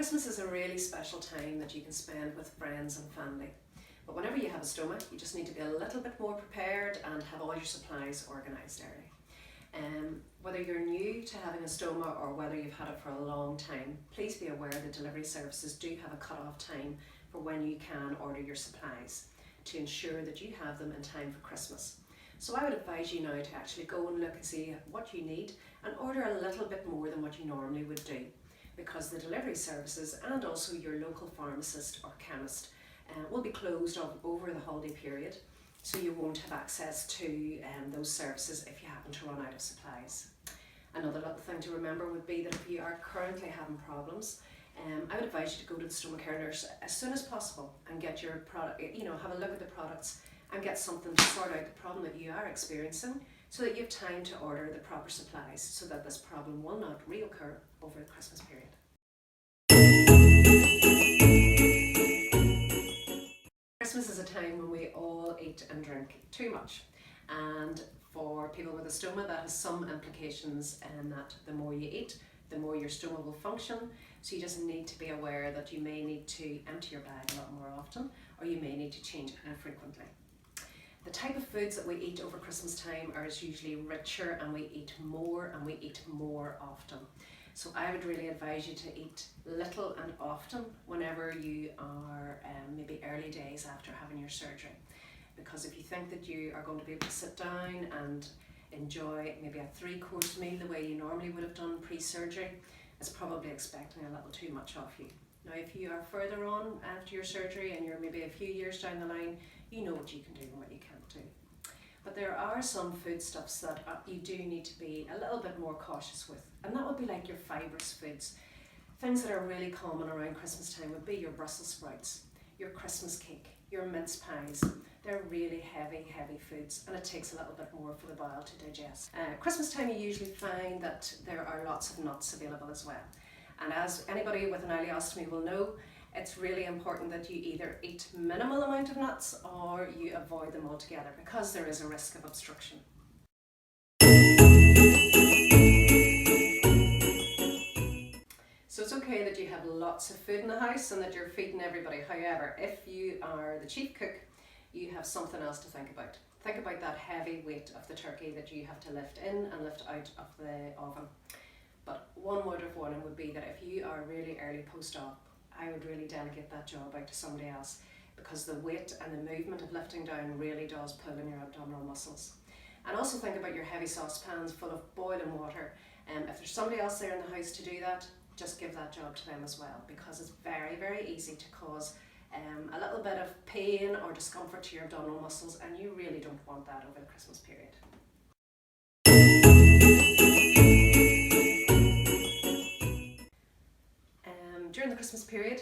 Christmas is a really special time that you can spend with friends and family. But whenever you have a stoma, you just need to be a little bit more prepared and have all your supplies organised early. Whether you're new to having a stoma or whether you've had it for a long time, please be aware that delivery services do have a cut-off time for when you can order your supplies to ensure that you have them in time for Christmas. So I would advise you now to actually go and look and see what you need and order a little bit more than what you normally would do, because the delivery services and also your local pharmacist or chemist will be closed over the holiday period, so you won't have access to those services if you happen to run out of supplies. Another little thing to remember would be that if you are currently having problems, I would advise you to go to the stoma care nurse as soon as possible and get your product, have a look at the products and get something to sort out the problem that you are experiencing, so that you have time to order the proper supplies so that this problem will not reoccur over the Christmas period. Christmas is a time when we all eat and drink too much, and for people with a stoma that has some implications in that the more you eat, the more your stoma will function. So you just need to be aware that you may need to empty your bag a lot more often, or you may need to change it frequently. The type of foods that we eat over Christmas time are usually richer, and we eat more often. So I would really advise you to eat little and often whenever you are maybe early days after having your surgery. Because if you think that you are going to be able to sit down and enjoy maybe a 3-course meal the way you normally would have done pre-surgery, it's probably expecting a little too much of you. Now if you are further on after your surgery and you're maybe a few years down the line, you know what you can do and what you can't do. But there are some foodstuffs that you do need to be a little bit more cautious with, and that would be like your fibrous foods. Things that are really common around Christmas time would be your Brussels sprouts, your Christmas cake, your mince pies. They're really heavy foods, and it takes a little bit more for the bowel to digest. Christmas time you usually find that there are lots of nuts available as well. And as anybody with an ileostomy will know, it's really important that you either eat minimal amount of nuts or you avoid them altogether, because there is a risk of obstruction. So it's okay that you have lots of food in the house and that you're feeding everybody. However, if you are the chief cook, you have something else to think about. Think about that heavy weight of the turkey that you have to lift in and lift out of the oven. But one word of warning would be that if you are really early post-op, I would really delegate that job out to somebody else, because the weight and the movement of lifting down really does pull in your abdominal muscles. And also think about your heavy saucepans full of boiling water. If there's somebody else there in the house to do that, just give that job to them as well, because it's very easy to cause a little bit of pain or discomfort to your abdominal muscles, and you really don't want that over the Christmas period. During the Christmas period,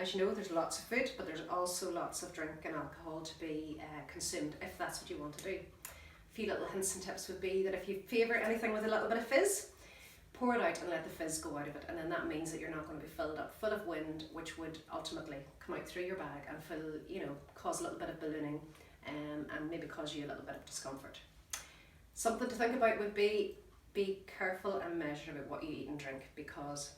as you know, there's lots of food, but there's also lots of drink and alcohol to be consumed if that's what you want to do. A few little hints and tips would be that if you favour anything with a little bit of fizz, pour it out and let the fizz go out of it, and then that means that you're not going to be filled up full of wind, which would ultimately come out through your bag and cause a little bit of ballooning and maybe cause you a little bit of discomfort. Something to think about would be careful and measured about what you eat and drink, because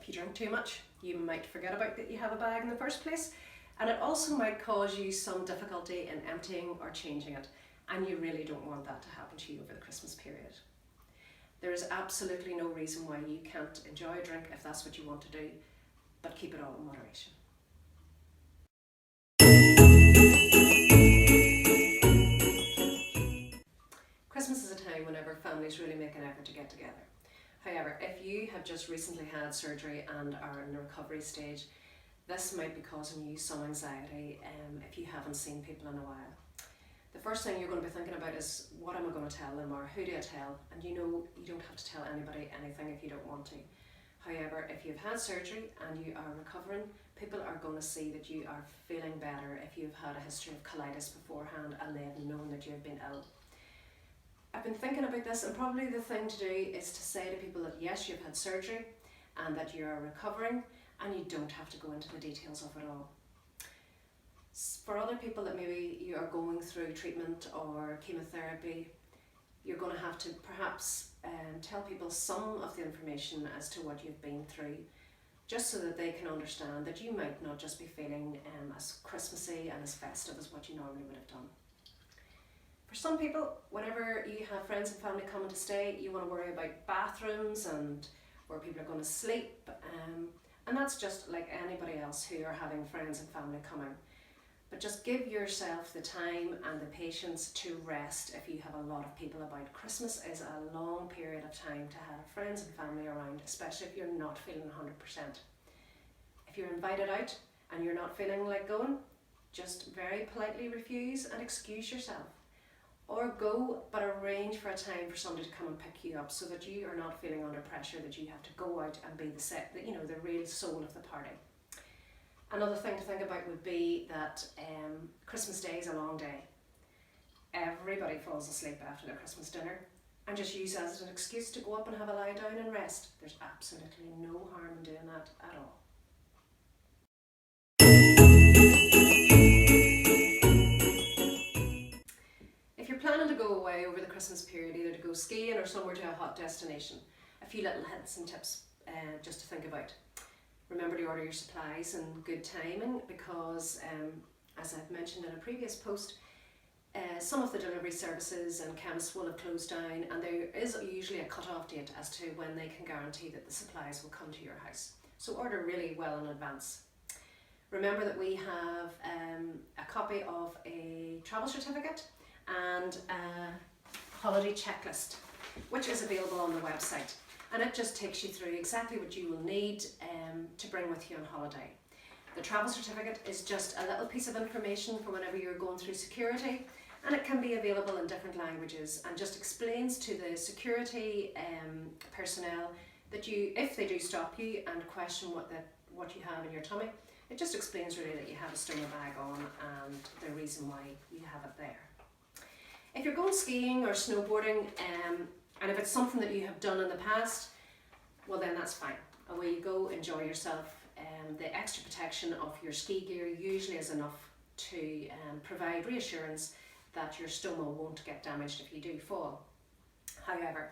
if you drink too much, you might forget about that you have a bag in the first place, and it also might cause you some difficulty in emptying or changing it, and you really don't want that to happen to you over the Christmas period. There is absolutely no reason why you can't enjoy a drink if that's what you want to do, but keep it all in moderation. Christmas is a time whenever families really make an effort to get together. However, if you have just recently had surgery and are in the recovery stage, this might be causing you some anxiety if you haven't seen people in a while. The first thing you're going to be thinking about is, what am I going to tell them, or who do I tell? And you don't have to tell anybody anything if you don't want to. However, if you've had surgery and you are recovering, people are going to see that you are feeling better if you've had a history of colitis beforehand and they have known that you've been ill. I've been thinking about this, and probably the thing to do is to say to people that yes, you've had surgery and that you are recovering, and you don't have to go into the details of it all. For other people that maybe you are going through treatment or chemotherapy, you're going to have to perhaps tell people some of the information as to what you've been through, just so that they can understand that you might not just be feeling as Christmassy and as festive as what you normally would have done. For some people, whenever you have friends and family coming to stay, you want to worry about bathrooms and where people are going to sleep, and that's just like anybody else who are having friends and family coming. But just give yourself the time and the patience to rest if you have a lot of people about. Christmas is a long period of time to have friends and family around, especially if you're not feeling 100%. If you're invited out and you're not feeling like going, just very politely refuse and excuse yourself. Or go, but arrange for a time for somebody to come and pick you up so that you are not feeling under pressure that you have to go out and be the real soul of the party. Another thing to think about would be that Christmas Day is a long day. Everybody falls asleep after their Christmas dinner, and just use that as an excuse to go up and have a lie down and rest. There's absolutely no harm in doing that at all. If you're planning to go away over the Christmas period, either to go skiing or somewhere to a hot destination, a few little hints and tips just to think about. Remember to order your supplies in good timing because, as I've mentioned in a previous post, some of the delivery services and chemists will have closed down, and there is usually a cut-off date as to when they can guarantee that the supplies will come to your house. So order really well in advance. Remember that we have a copy of a travel certificate and a holiday checklist, which is available on the website. And it just takes you through exactly what you will need to bring with you on holiday. The travel certificate is just a little piece of information for whenever you're going through security, and it can be available in different languages and just explains to the security personnel that if they do stop you and question what you have in your tummy, it just explains really that you have a stoma bag on and the reason why you have it there. If you're going skiing or snowboarding, and if it's something that you have done in the past, well then that's fine. Away you go, enjoy yourself. The extra protection of your ski gear usually is enough to provide reassurance that your stoma won't get damaged if you do fall. However,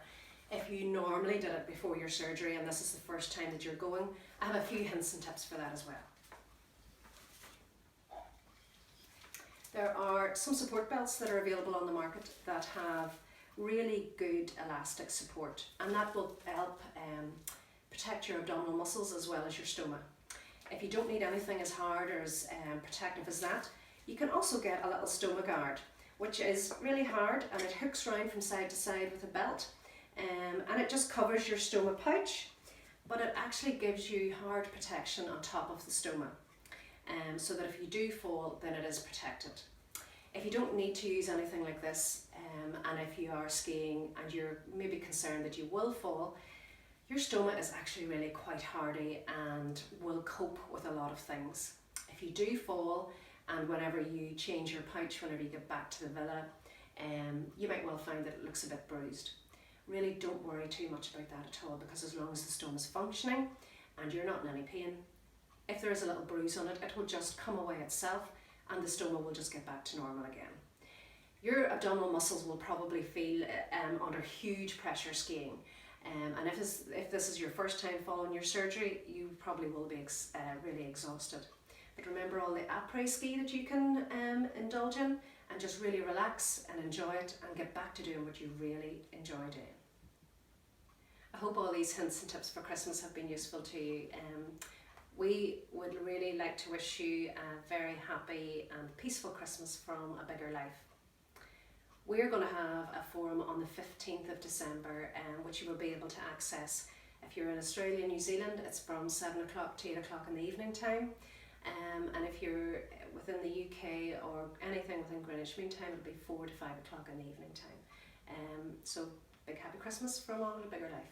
if you normally did it before your surgery and this is the first time that you're going, I have a few hints and tips for that as well. There are some support belts that are available on the market that have really good elastic support, and that will help protect your abdominal muscles as well as your stoma. If you don't need anything as hard or as protective as that, you can also get a little stoma guard, which is really hard and it hooks around from side to side with a belt, and it just covers your stoma pouch, but it actually gives you hard protection on top of the stoma, so that if you do fall, then it is protected. If you don't need to use anything like this, and if you are skiing and you're maybe concerned that you will fall, your stoma is actually really quite hardy and will cope with a lot of things. If you do fall, and whenever you change your pouch, whenever you get back to the villa, you might well find that it looks a bit bruised. Really don't worry too much about that at all, because as long as the stoma is functioning and you're not in any pain, if there is a little bruise on it, it will just come away itself and the stoma will just get back to normal again. Your abdominal muscles will probably feel under huge pressure skiing, and if this is your first time following your surgery, you probably will be really exhausted. But remember all the après ski that you can indulge in, and just really relax and enjoy it and get back to doing what you really enjoy doing. I hope all these hints and tips for Christmas have been useful to you. We would really like to wish you a very happy and peaceful Christmas from A Bigger Life. We're going to have a forum on the 15th of December, which you will be able to access. If you're in Australia and New Zealand, it's from 7 o'clock to 8 o'clock in the evening time. And if you're within the UK or anything within Greenwich Mean Time, it'll be 4 to 5 o'clock in the evening time. So big happy Christmas from all A Bigger Life.